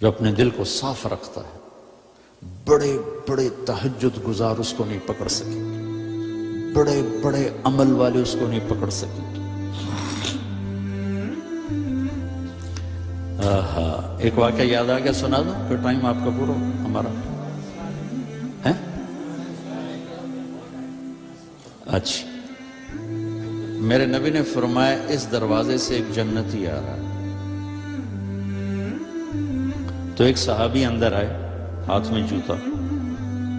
جو اپنے دل کو صاف رکھتا ہے، بڑے بڑے تہجد گزار اس کو نہیں پکڑ سکیں گے، بڑے بڑے عمل والے اس کو نہیں پکڑ سکیں گے۔ ایک واقعہ یاد آ گیا، سنا دوں کہ ٹائم آپ کا پورا ہمارا ہے؟ اچھا، میرے نبی نے فرمایا اس دروازے سے ایک جنتی آ رہا ہے۔ تو ایک صحابی اندر آئے، ہاتھ میں جوتا،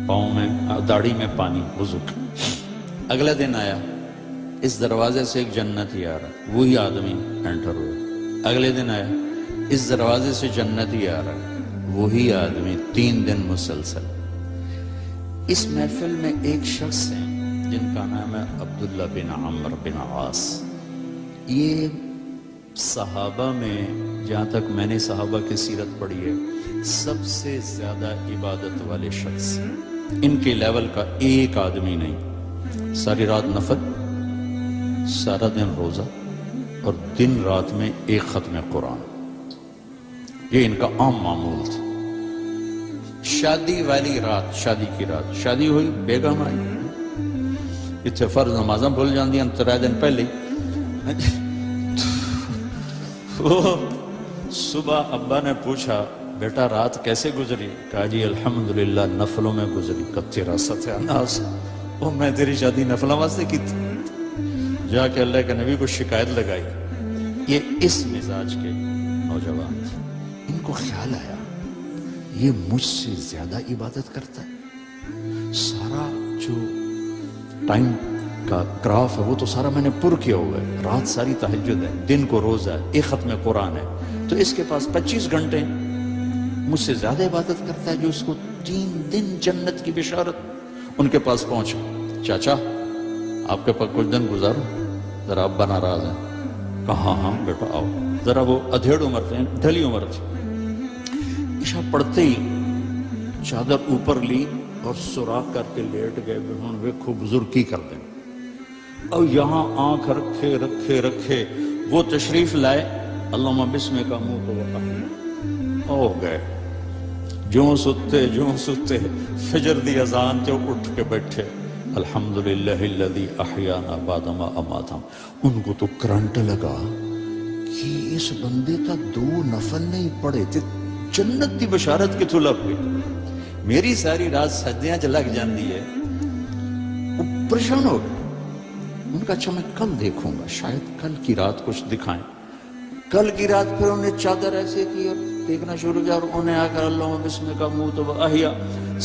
پاؤں میں داڑھی میں پانی، وضو۔ اگلے دن آیا، اس دروازے سے ایک جنتی آ رہا ہے، وہی آدمی انٹر ہوا۔ اگلے دن آیا، اس دروازے سے جنتی آ رہا ہے، وہی آدمی 3 دن مسلسل۔ اس محفل میں ایک شخص ہیں جن کا نام ہے عبداللہ بن عمرو بن عاص۔ یہ صحابہ میں، جہاں تک میں نے صحابہ کی سیرت پڑھی ہے، سب سے زیادہ عبادت والے شخص۔ ان کے لیول کا ایک آدمی نہیں، ساری رات نفل، سارا دن روزہ، اور دن رات میں ایک ختم قرآن، یہ ان کا عام معمول تھا۔ شادی والی رات، شادی کی رات، شادی ہوئی، بیگم آئی، اتنے فرض نمازاں بھول جاندی ہیں 3 دن پہلے ہی۔ صبح ابا نے پوچھا بیٹا رات کیسے گزری؟ کہا جی الحمدللہ نفلوں میں گزری۔ تیرا ستیاناس، وہ میں تیری شادی نفلوں واسطے کی تھی؟ جا کے اللہ کے نبی کو شکایت لگائی۔ یہ اس مزاج کے نوجوان تھے، ان کو خیال آیا یہ مجھ سے زیادہ عبادت کرتا ہے، سارا جو ٹائم کا گراف ہے وہ تو سارا میں نے پر کیا ہوا ہے، رات ساری تہجد ہے، دن کو روزہ ہے، ایک ختم قرآن ہے، تو اس کے پاس 25 گھنٹے مجھ سے زیادہ عبادت کرتا ہے، جو اس کو 3 دن جنت کی بشارت۔ ان کے پاس پہنچا، چاچا آپ کے پاس کچھ دن گزارو، ذرا ابا ناراض ہیں۔ کہا ہاں بیٹا آؤ۔ ذرا وہ ادھیڑ عمر تھے، ڈھلی عمر تھی۔ عشاء پڑھتے ہی چادر اوپر لی اور سوراخ کر کے لیٹ گئے، انہوں نے خوب بزرگ کی کر دیں، اور یہاں آنکھ رکھے رکھے رکھے وہ تشریف لائے، اللہم بسم کا منہ تو ہو گئے۔ جوں ستے فجر دی اذان تے اٹھ کے بیٹھے، الحمدللہ الذی احیانا بعد ما اماتنا۔ ان کو تو کرنٹ لگا کہ اس بندے تا 2 نفل نہیں پڑے تھے، جنت دی بشارت کتوں لگ گئی؟ میری ساری رات سجدیاں چ لگ جاندی ہے۔ وہ پریشان ہو گئے، ان کا اچھا میں کل دیکھوں گا، شاید کل کی رات کچھ دکھائیں۔ کل کی رات پھر انہیں چادر ایسے کی اور دیکھنا شروع کیا، اور انہیں آ کر اللہم بسم کا منہ تو احیا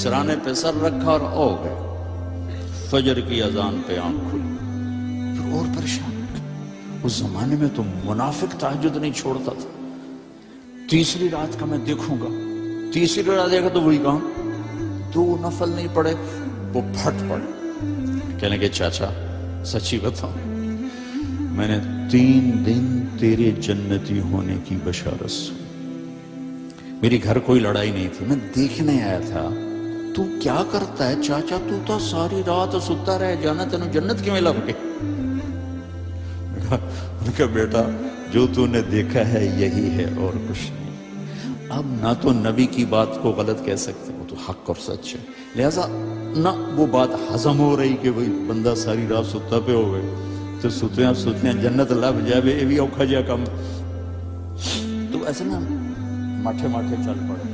سرانے پہ سر رکھا اور او گئے۔ فجر کی اذان پہ آنکھ کھلی، پھر اور پریشان۔ اس زمانے میں تو منافق تہجد نہیں چھوڑتا تھا۔ تیسری رات کا میں دیکھوں گا، تیسری رات دیکھا تو وہی کام، 2 نفل نہیں پڑے، وہ پھٹ پڑے۔ کہنے کہ چاچا سچی بتاؤں، میں نے 3 دن تیرے جنتی ہونے کی بشارت سنی۔ میری گھر کوئی لڑائی نہیں تھی، میں دیکھنے آیا تھا تو کیا کرتا ہے چاچا، تو تا ساری رات ستا رہ جانا، تینوں جنت کیوں لگ گئی؟ ان کا بیٹا جو تو نے دیکھا ہے یہی ہے اور کچھ نہیں۔ اب نہ تو نبی کی بات کو غلط کہہ سکتے، وہ تو حق اور سچ ہے، لہذا نہ وہ بات ہضم ہو رہی کہ وہی بندہ ساری رات ستا پہ ہو گئے تو ستیاں جنت لب جائے، یہ بھی اوکھا جا کم۔ تو ایسے نا ماٹھے چل پڑے،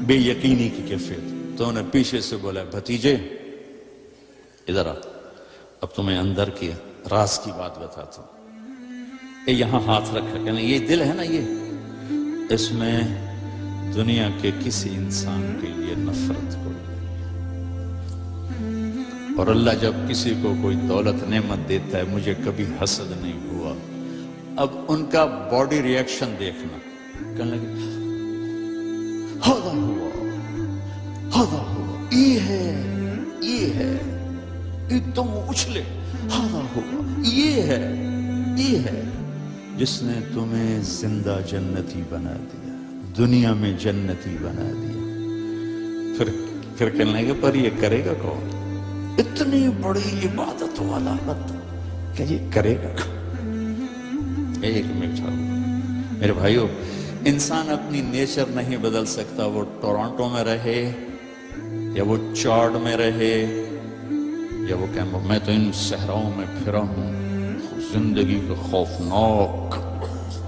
بے یقینی کی کیفیت۔ تو انہیں پیچھے سے بولا بھتیجے ادھر آ، اب تمہیں اندر کی راز کی بات بتاتا ہوں۔ یہاں ہاتھ رکھا، کہنا یہ دل ہے نا، یہ اس میں دنیا کے کسی انسان کے لیے نفرت کوئی نہیں، اور اللہ جب کسی کو کوئی دولت نعمت دیتا ہے، مجھے کبھی حسد نہیں ہوا۔ اب ان کا باڈی ری ایکشن دیکھنا، کہنے لگے ہاذا ہوا، یہ ہے، ایک دم اچھلے، ہاذا ہوا، یہ ہے جس نے تمہیں زندہ جنتی بنا دیا، دنیا میں جنتی بنا دیا۔ پھر کہنے لگے پر یہ کرے گا کون؟ اتنی بڑی عبادت والا بندہ کہ یہ کرے گا کون؟ ایک منٹ میرے بھائیو، انسان اپنی نیچر نہیں بدل سکتا، وہ ٹورانٹو میں رہے یا وہ چاڈ میں رہے یا وہ کہ میں تو ان صحراؤں میں پھرا ہوں، زندگی کا خوفناک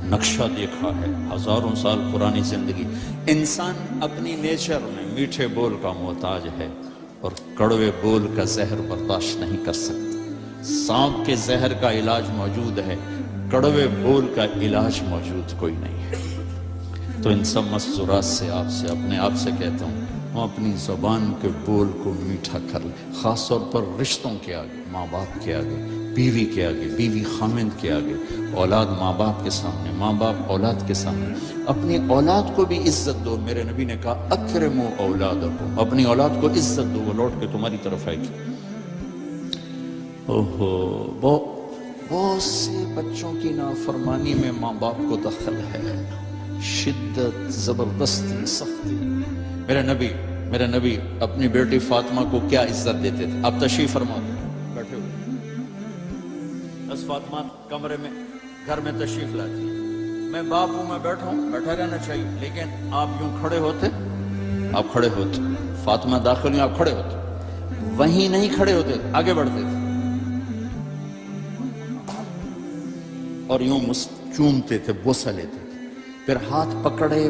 نقشہ دیکھا ہے، ہزاروں سال پرانی زندگی۔ انسان اپنی نیچر میں میٹھے بول کا محتاج ہے اور کڑوے بول کا زہر برداشت نہیں کر سکتا۔ سانپ کے زہر کا علاج موجود ہے، کڑوے بول کا علاج موجود کوئی نہیں ہے۔ تو ان سب مستورات سے اپنے آپ سے کہتا ہوں، ہم اپنی زبان کے بول کو میٹھا کر لیں، خاص طور پر رشتوں کے آگے، ماں باپ کے آگے، بیوی کے آگے، بیوی خامند کے آگے، اولاد ماں باپ کے سامنے، ماں باپ اولاد کے سامنے۔ اپنی اولاد کو بھی عزت دو، میرے نبی نے کہا اکرموا اولادکم، اپنی اولاد کو عزت دو، وہ لوٹ کے تمہاری طرف آئے گی۔ بہت سے بچوں کی نافرمانی میں ماں باپ کو دخل ہے، شدت، زبردستی، سختی۔ میرے نبی اپنی بیٹی فاطمہ کو کیا عزت دیتے تھے؟ آپ تشریف فرما بیٹھے ہوئے، بس فاطمہ کمرے میں گھر میں تشریف لاتی، میں باپ ہوں، میں بیٹھا رہنا چاہیے، لیکن آپ یوں کھڑے ہوتے، فاطمہ داخل ہوئی، آپ کھڑے ہوتے، وہیں نہیں کھڑے ہوتے، آگے بڑھتے تھے اور یوں چومتے تھے، بوسہ لیتے تھے، پھر ہاتھ پکڑے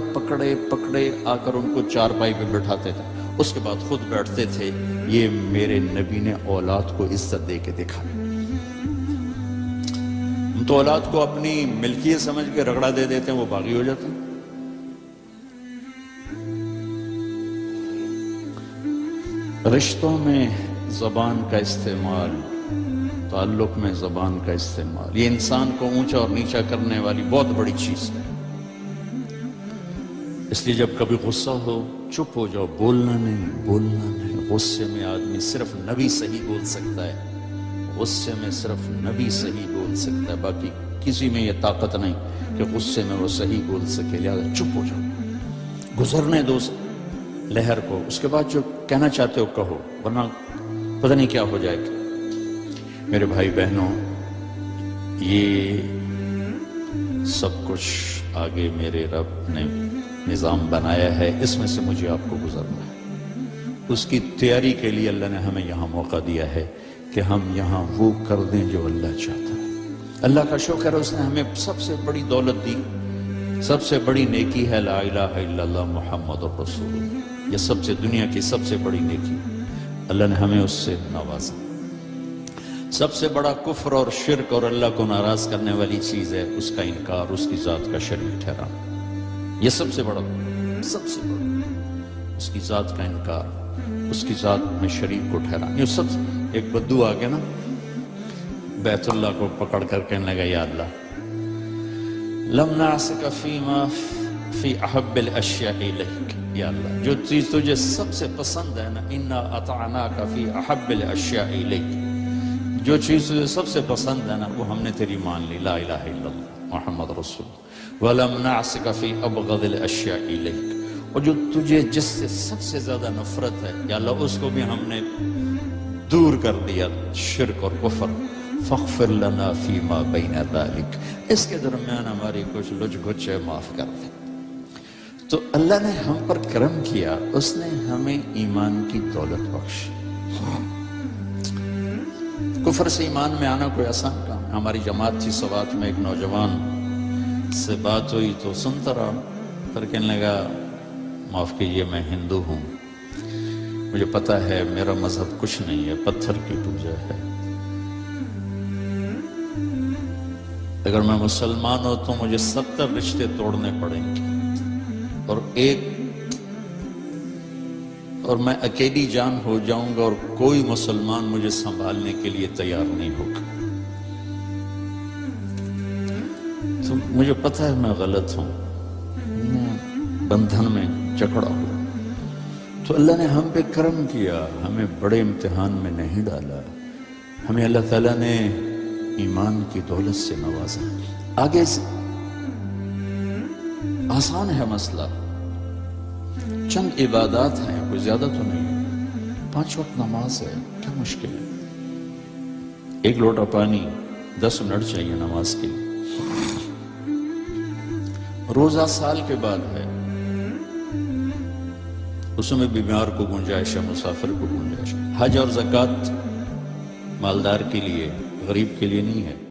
آ کر ان کو چارپائی پہ بٹھاتے تھے، اس کے بعد خود بیٹھتے تھے۔ یہ میرے نبی نے اولاد کو عزت دے کے دکھا۔ ہم تو اولاد کو اپنی ملکیت سمجھ کے رگڑا دے دیتے ہیں، وہ باغی ہو جاتے ہیں۔ رشتوں میں زبان کا استعمال، تعلق میں زبان کا استعمال، یہ انسان کو اونچا اور نیچا کرنے والی بہت بڑی چیز ہے۔ اس لیے جب کبھی غصہ ہو چپ ہو جاؤ، بولنا نہیں۔ غصے میں آدمی صرف نبی صحیح بول سکتا ہے، غصے میں صرف نبی صحیح بول سکتا ہے، باقی کسی میں یہ طاقت نہیں کہ غصے میں وہ صحیح بول سکے، لہذا چپ ہو جاؤ، گزرنے دو لہر کو، اس کے بعد جو کہنا چاہتے ہو کہو، ورنہ پتہ نہیں کیا ہو جائے گا۔ میرے بھائی بہنوں، یہ سب کچھ آگے میرے رب نے نظام بنایا ہے، اس میں سے مجھے آپ کو گزرنا ہے۔ اس کی تیاری کے لیے اللہ نے ہمیں یہاں موقع دیا ہے کہ ہم یہاں وہ کر دیں جو اللہ چاہتا ہے۔ اللہ کا شکر ہے، اس نے ہمیں سب سے بڑی دولت دی، سب سے بڑی نیکی ہے لا الہ الا اللہ محمد رسول اللہ۔ یہ سب سے دنیا کی سب سے بڑی نیکی، اللہ نے ہمیں اس سے نوازا۔ سب سے بڑا کفر اور شرک اور اللہ کو ناراض کرنے والی چیز ہے اس کا انکار، اس کی ذات کا شریک ٹھہرانا۔ یہ سب سے بڑا اس کی ذات کا انکار، اس کی ذات میں شریک کو ٹھہرانا۔ یہ سب ایک بدو آ گیا نا، بیت اللہ کو پکڑ کر کہنے لگا یا اللہ لم نعصک فیما فی احب الاشیاء الیک، یا اللہ جو چیز تجھے سب سے پسند ہے نا، انا اطعناک فی احب الاشیاء الیک، جو چیز تجھے سب سے پسند ہے نا وہ ہم نے تیری مان لی، لا الہ الا اللہ محمد رسول اللہ۔ وَلَمْ نَعْسِكَ فِي أَبْغَضِ الْأَشْيَاءِ إِلَيْكَ، اور جو تجھے جس سے سب سے زیادہ نفرت ہے یا اللہ اس کو بھی ہم نے دور کر دیا، شرک اور کفر۔ فَاغْفِرْ لَنَا فِي مَا بَيْنَ ذَلِكَ، اس کے درمیان ہماری کچھ لچ گچے معاف کر دیں۔ تو اللہ نے ہم پر کرم کیا، اس نے ہمیں ایمان کی دولت بخشی۔ کفر سے ایمان میں آنا کوئی آسان کام ہے۔ ہماری جماعت تھی سوات میں، ایک نوجوان سے بات ہوئی تو سنتا رہا، پھر کہنے لگا معاف کیجئے میں ہندو ہوں، مجھے پتہ ہے میرا مذہب کچھ نہیں ہے، پتھر کی پوجا ہے، اگر میں مسلمان ہوں تو مجھے 70 رشتے توڑنے پڑیں گے اور میں اکیلی جان ہو جاؤں گا اور کوئی مسلمان مجھے سنبھالنے کے لیے تیار نہیں ہوگا۔ تو مجھے پتہ ہے میں غلط ہوں، میں بندھن میں جکڑا ہوں، تو اللہ نے ہم پہ کرم کیا، ہمیں بڑے امتحان میں نہیں ڈالا، ہمیں اللہ تعالیٰ نے ایمان کی دولت سے نوازا۔ آگے سے آسان ہے مسئلہ، چند عبادات ہیں، کوئی زیادہ تو نہیں ہے، 5 وقت نماز ہے، کیا مشکل ہے؟ 1 لوٹا پانی 10 منٹ چاہیے نماز کے لیے، اور روزہ سال کے بعد ہے، اس میں بیمار کو گنجائش ہے، مسافر کو گنجائش ہے۔ حج اور زکوٰۃ مالدار کے لیے، غریب کے لیے نہیں ہے۔